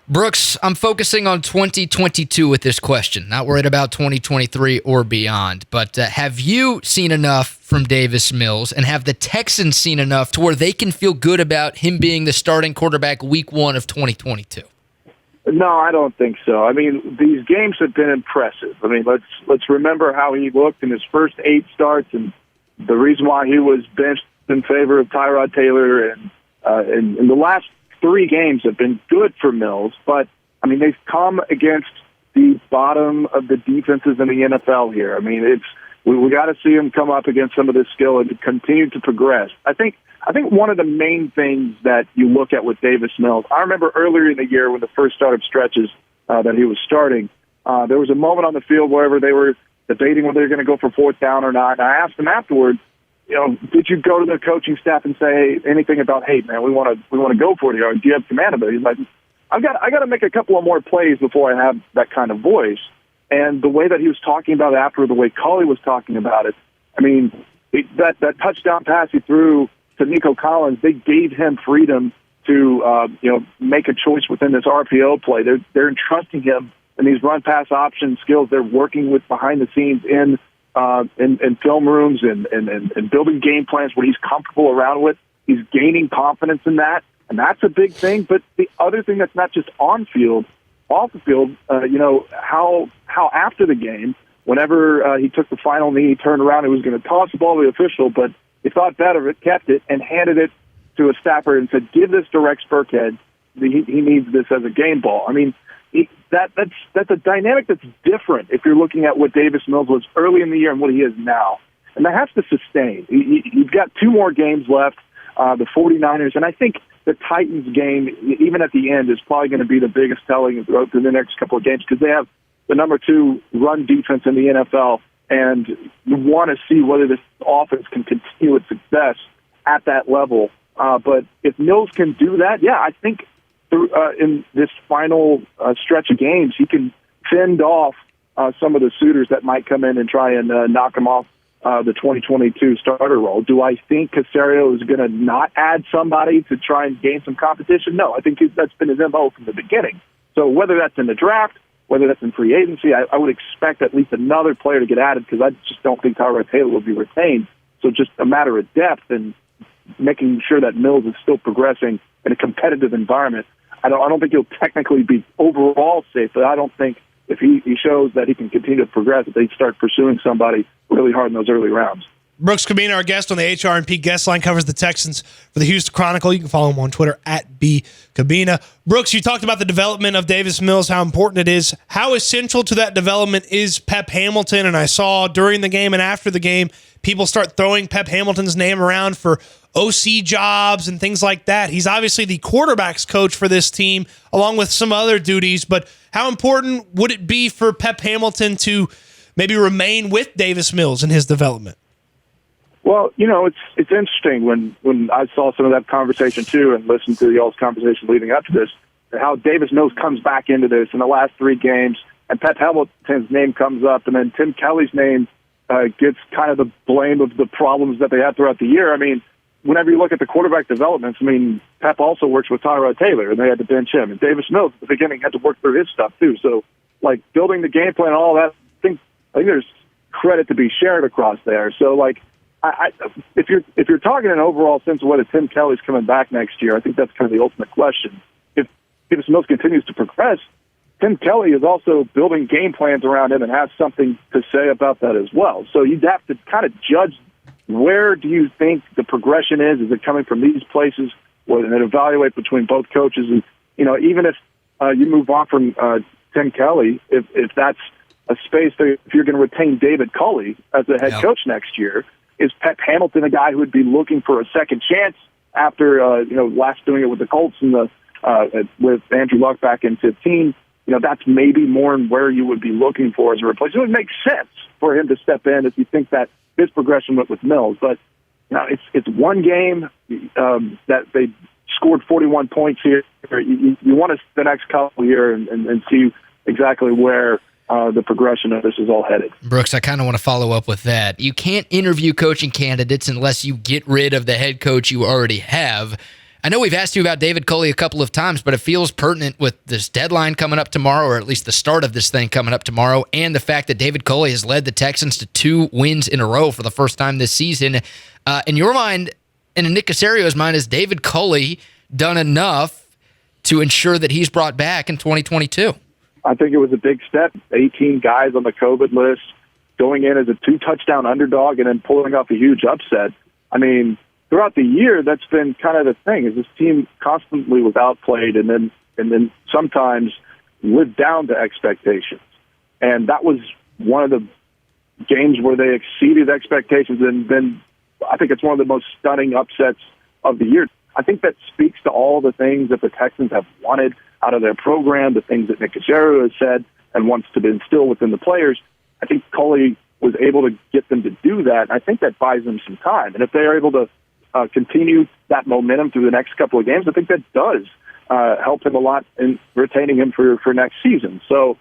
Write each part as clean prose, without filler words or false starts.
Brooks, I'm focusing on 2022 with this question. Not worried about 2023 or beyond. But have you seen enough from Davis Mills, and have the Texans seen enough to where they can feel good about him being the starting quarterback week 1 of 2022? No, I don't think so. I mean, these games have been impressive. I mean, let's remember how he looked in his first 8 starts, and the reason why he was benched in favor of Tyrod Taylor, and in the last 3 games have been good for Mills, but, I mean, they've come against the bottom of the defenses in the NFL here. I mean, we got to see him come up against some of this skill and continue to progress. I think one of the main things that you look at with Davis Mills, I remember earlier in the year when the first start of stretches that he was starting, there was a moment on the field wherever they were debating whether they were going to go for 4th down or not, and I asked him afterwards, did you go to the coaching staff and say anything about, hey, man, we want to go for it here? Do you have command of it? He's like, I got to make a couple of more plays before I have that kind of voice. And the way that he was talking about it after, the way Culley was talking about it, I mean, that touchdown pass he threw to Nico Collins, they gave him freedom to make a choice within this RPO play. They're entrusting him in these run pass option skills. They're working with behind the scenes in film rooms and building game plans where he's comfortable around with. He's gaining confidence in that, and that's a big thing. But the other thing that's not just on field, off the field, how after the game, whenever he took the final knee, he turned around and was going to toss the ball to the official, but he thought better of it, kept it, and handed it to a staffer and said, give this to Rex Burkhead. He needs this as a game ball. I mean, that's a dynamic that's different if you're looking at what Davis Mills was early in the year and what he is now. And that has to sustain. You've got 2 more games left, the 49ers, and I think the Titans game, even at the end, is probably going to be the biggest telling through the next couple of games because they have the number 2 run defense in the NFL, and you want to see whether this offense can continue its success at that level. But if Mills can do that, yeah, I think in this final stretch of games, he can fend off some of the suitors that might come in and try and knock him off the 2022 starter role. Do I think Caserio is going to not add somebody to try and gain some competition? No, I think that's been his MO from the beginning. So whether that's in the draft, whether that's in free agency, I would expect at least another player to get added because I just don't think Tyrod Taylor will be retained. So just a matter of depth and making sure that Mills is still progressing in a competitive environment. I don't think he'll technically be overall safe, but I don't think if he shows that he can continue to progress, that they'd start pursuing somebody really hard in those early rounds. Brooks Kubena, our guest on the HR&P guest line, covers the Texans for the Houston Chronicle. You can follow him on Twitter at @BKubena. Brooks, you talked about the development of Davis Mills, how important it is. How essential to that development is Pep Hamilton? And I saw during the game and after the game, people start throwing Pep Hamilton's name around for OC jobs and things like that. He's obviously the quarterback's coach for this team, along with some other duties. But how important would it be for Pep Hamilton to maybe remain with Davis Mills in his development? Well, it's interesting when I saw some of that conversation too and listened to y'all's conversation leading up to this, how Davis Mills comes back into this in the last 3 games, and Pep Hamilton's name comes up, and then Tim Kelly's name gets kind of the blame of the problems that they had throughout the year. I mean, whenever you look at the quarterback developments, I mean, Pep also works with Tyrod Taylor, and they had to bench him. And Davis Mills, at the beginning, had to work through his stuff, too. So, building the game plan and all that, I think there's credit to be shared across there. So, if you're talking an overall sense of whether Tim Kelly's coming back next year, I think that's kind of the ultimate question. If Davis Mills continues to progress, Tim Kelly is also building game plans around him and has something to say about that as well. So you'd have to kind of judge where do you think the progression is? Is it coming from these places? Or then evaluate between both coaches. And, even if you move on from Tim Kelly, if that's a space that if you're going to retain David Culley as the head coach next year, is Pep Hamilton a guy who would be looking for a second chance after, last doing it with the Colts and with Andrew Luck back in 2015? That's maybe more in where you would be looking for as a replacement. It would make sense for him to step in if you think that his progression went with Mills. But it's one game that they scored 41 points here. You want to the next couple here and see exactly where the progression of this is all headed. Brooks, I kind of want to follow up with that. You can't interview coaching candidates unless you get rid of the head coach you already have. I know we've asked you about David Culley a couple of times, but it feels pertinent with this deadline coming up tomorrow, or at least the start of this thing coming up tomorrow, and the fact that David Culley has led the Texans to 2 wins in a row for the first time this season. In your mind, and in Nick Caserio's mind, has David Culley done enough to ensure that he's brought back in 2022? I think it was a big step. 18 guys on the COVID list, going in as a 2-touchdown underdog and then pulling off a huge upset. I mean, throughout the year, that's been kind of the thing, is this team constantly was outplayed and then sometimes lived down to expectations. And that was one of the games where they exceeded expectations, and then I think it's one of the most stunning upsets of the year. I think that speaks to all the things that the Texans have wanted out of their program, the things that Nick Caserio has said and wants to instill within the players. I think Culley was able to get them to do that. I think that buys them some time. And if they are able to continue that momentum through the next couple of games, I think that does help him a lot in retaining him for next season. So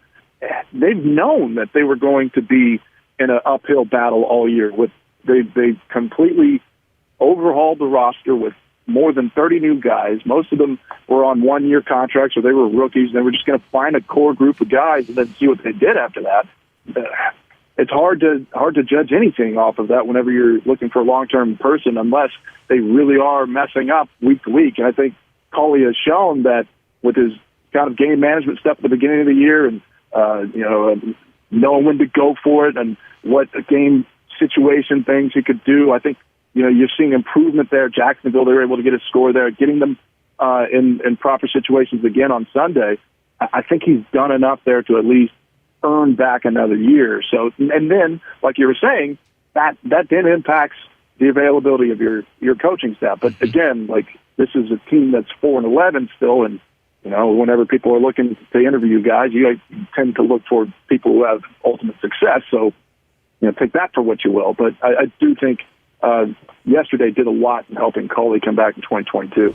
they've known that they were going to be in an uphill battle all year. They completely overhauled the roster with more than 30 new guys. Most of them were on 1-year contracts, or they were rookies. And they were just going to find a core group of guys and then see what they did after that. It's hard to judge anything off of that whenever you're looking for a long-term person, unless they really are messing up week to week. And I think Culley has shown that with his kind of game management stuff at the beginning of the year, and knowing when to go for it and what game situation things he could do. I think you're seeing improvement there. Jacksonville, they were able to get a score there, getting them in proper situations again on Sunday. I think he's done enough there to at least earn back another year. So, and then, like you were saying, that then impacts the availability of your coaching staff. But again, like, this is a team that's 4-11 still, and whenever people are looking to interview guys, you tend to look for people who have ultimate success. So, take that for what you will. But I do think yesterday did a lot in helping Culley come back in 2022.